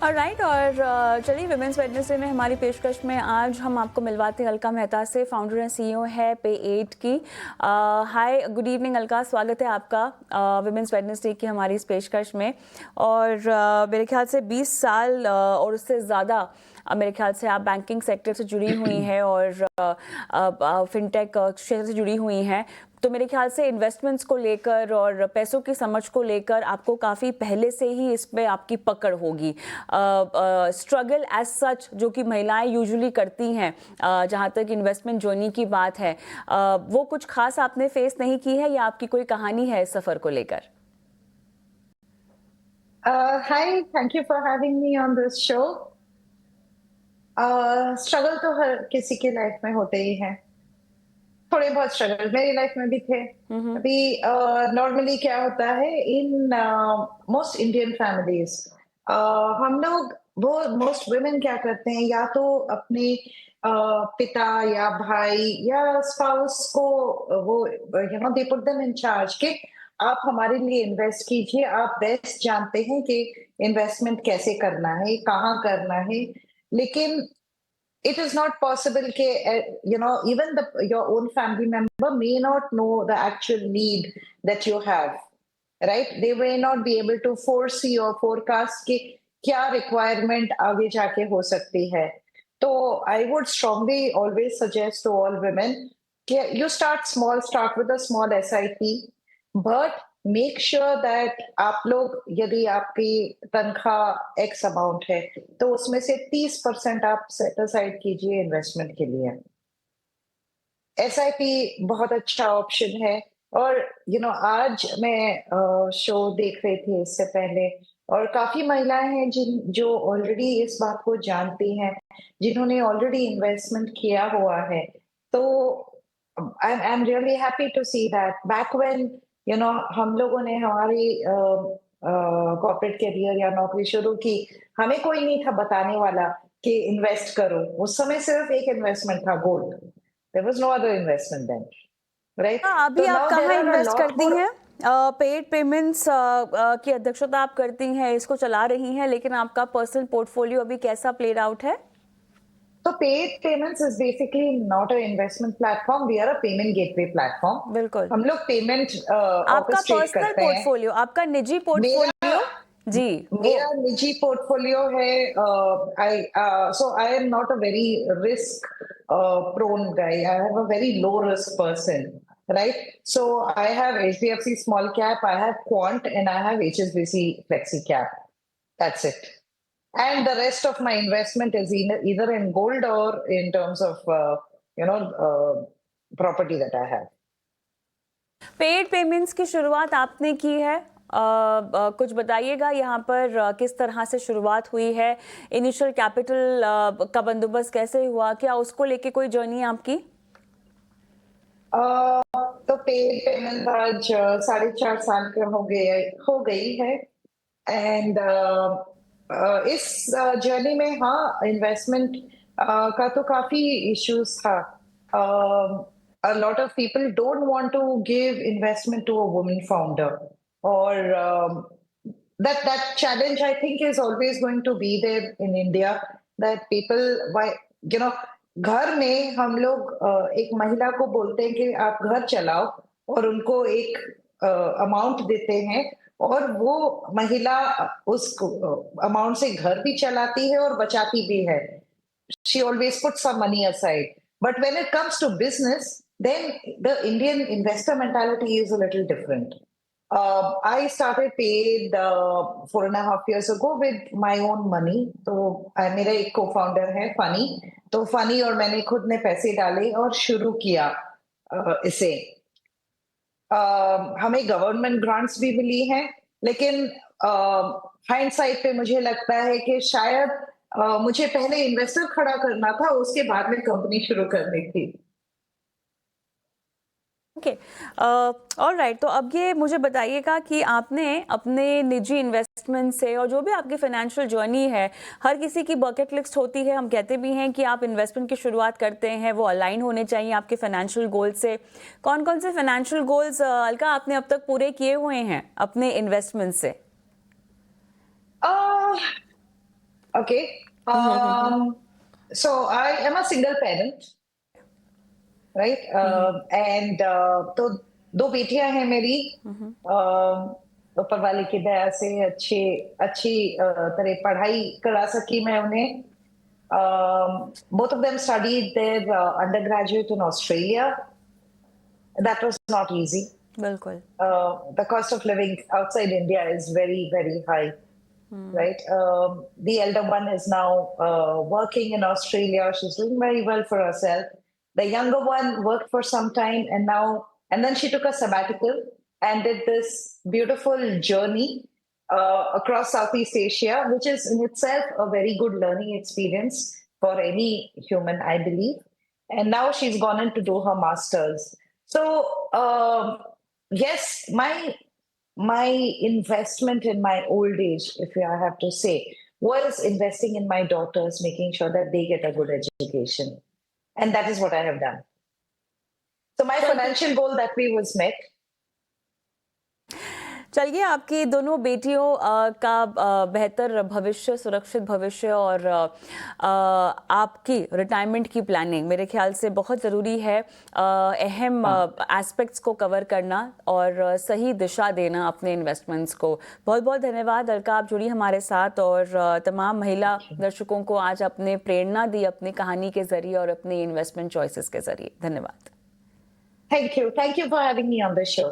Right और चलिए women's Wednesday में हमारी पेशकश में आज हम आपको मिलवाते हैं अलका मेहता से, फाउंडर एंड सीईओ है पे8 की। हाय, गुड इवनिंग अलका, स्वागत है आपका विमेंस वेडनेसडे की हमारी इस पेशकश में। और मेरे ख्याल से 20 साल और उससे ज़्यादा मेरे ख्याल से आप बैंकिंग सेक्टर से जुड़ी हुई हैं और फिनटेक क्षेत्र से जुड़ी हुई हैं, तो मेरे ख्याल से इन्वेस्टमेंट्स को लेकर और पैसों की समझ को लेकर आपको काफ़ी पहले से ही इस पे आपकी पकड़ होगी। स्ट्रगल एज सच जो कि महिलाएं यूजुअली करती हैं जहाँ तक इन्वेस्टमेंट जर्नी की बात है, वो कुछ खास आपने फेस नहीं की है या आपकी कोई कहानी है इस सफ़र को लेकर? Hi, thank you for having me on this show. Struggle तो हर किसी के लाइफ में होते ही हैं। थोड़े बहुत स्ट्रगल मेरी लाइफ में भी थे। अभी नॉर्मली क्या होता है इन मोस्ट इंडियन फैमिलीज, हम लोग वो मोस्ट वुमेन क्या करते हैं, या तो अपने पिता या भाई या स्पाउस को वो they put them in charge कि आप हमारे लिए इन्वेस्ट कीजिए, आप बेस्ट जानते हैं कि इन्वेस्टमेंट कैसे करना है, कहाँ करना है। लेकिन it is not possible ke even your own family member may not know the actual need that you have, right? They may not be able to foresee or forecast कि क्या requirement आगे जाके हो सकती है। तो I would strongly always suggest to all women कि you start small, start with a small SIP, but make sure that आप लोग, यदि आपकी तनख्वाह एक्स अमाउंट है तो उसमें से 30% आप सेट असाइड कीजिए इन्वेस्टमेंट के लिए। एसआईपी बहुत अच्छा ऑप्शन है। और आज मैं शो देख रही थी इससे पहले, और काफी महिलाएं हैं जो ऑलरेडी इस बात को जानती हैं, जिन्होंने ऑलरेडी इन्वेस्टमेंट किया हुआ है। तो I am really happy to see that back when हम लोगों ने हमारी कॉर्पोरेट करियर या नौकरी शुरू की, हमें कोई नहीं था बताने वाला कि इन्वेस्ट करो। उस समय सिर्फ एक इन्वेस्टमेंट था, gold. There was no other investment then, right? अभी तो आप नाउ देयर कहाँ आर अ इन्वेस्ट लॉट करती मोर। हैं? पेड पेमेंट्स की अध्यक्षता आप करती हैं, इसको चला रही हैं, लेकिन आपका पर्सनल पोर्टफोलियो अभी कैसा प्लेड आउट है? So paid payments is basically not an investment platform. We are a payment gateway platform. बिल्कुल। हम लोग पेमेंट आपका ऑर्केस्ट्रेट पर्सनल करते हैं। पोर्टफोलियो, आपका निजी मेरा पोर्टफोलियो? जी, वो। मेरा निजी पोर्टफोलियो है। I am not a very risk prone guy, I have a very low risk person, right? So I have HDFC small cap, I have quant, and I have HSBC flexi cap. That's it. And the rest of my investment is either in gold or in terms of property that I have. Paid payments की शुरुआत आपने की है, कुछ बताइएगा यहाँ पर किस तरह से शुरुआत हुई है, इनिशियल कैपिटल का बंदोबस्त कैसे हुआ, क्या उसको लेके कोई जर्नी आपकी? तो पेड पेमेंट आज 4.5 साल के हो गई है। एंड इस जर्नी में हाँ, इन्वेस्टमेंट का तो काफी इश्यूज था। A lot of people don't want to give investment to a woman founder, or that challenge I think is always going to be there in India, that people, why, you know घर में हम लोग एक महिला को बोलते हैं कि आप घर चलाओ, और उनको एक अमाउंट देते हैं, और वो महिला उस अमाउंट से घर भी चलाती है और बचाती भी है। She always puts some money aside. But when it comes to business, then the Indian investor mentality is a little different. I started paid 4.5 years ago with my own money. तो मेरा एक co-founder है funny, तो funny और मैंने खुद ने पैसे डाले और शुरू किया इसे। हमें गवर्नमेंट ग्रांट्स भी मिली हैं, लेकिन हाइंडसाइट पे मुझे लगता है कि शायद मुझे पहले इन्वेस्टर खड़ा करना था, उसके बाद में कंपनी शुरू करनी थी। ओके, ऑलराइट, तो अब ये मुझे बताइएगा कि आपने अपने निजी इन्वेस्टमेंट से और जो भी आपकी फाइनेंशियल जर्नी है, हर किसी की बकेट लिस्ट होती है, हम कहते भी हैं कि आप इन्वेस्टमेंट की शुरुआत करते हैं वो अलाइन होने चाहिए आपके फाइनेंशियल गोल से। कौन कौन से फाइनेंशियल गोल्स अलका आपने अब तक पूरे किए हुए हैं अपने इन्वेस्टमेंट से? Okay. So I am a single parent, right? And तो दो बेटियां हैं मेरी. ऊपर वाले की दया से अच्छी तरह पढ़ाई करा सकी मैं उन्हें. Both of them studied their undergraduate in Australia. That was not easy. बिल्कुल. The cost of living outside India is very, very high, right? The elder one is now working in Australia. She's doing very well for herself. The younger one worked for some time and then she took a sabbatical and did this beautiful journey across Southeast Asia, which is in itself a very good learning experience for any human, I believe. And now she's gone in to do her master's. So, yes, my investment in my old age, if I have to say, was investing in my daughters, making sure that they get a good education. And that is what I have done. So my financial goal that way was met. चलिए, आपकी दोनों बेटियों का बेहतर भविष्य, सुरक्षित भविष्य और आपकी रिटायरमेंट की प्लानिंग मेरे ख्याल से बहुत ज़रूरी है. अहम एस्पेक्ट्स को कवर करना और सही दिशा देना अपने इन्वेस्टमेंट्स को. बहुत बहुत धन्यवाद अलका, आप जुड़ी हमारे साथ और तमाम महिला दर्शकों को आज अपने प्रेरणा दी अपनी कहानी के ज़रिए और अपनी इन्वेस्टमेंट चॉइसेस के ज़रिए. धन्यवाद. Thank you for having me on the show.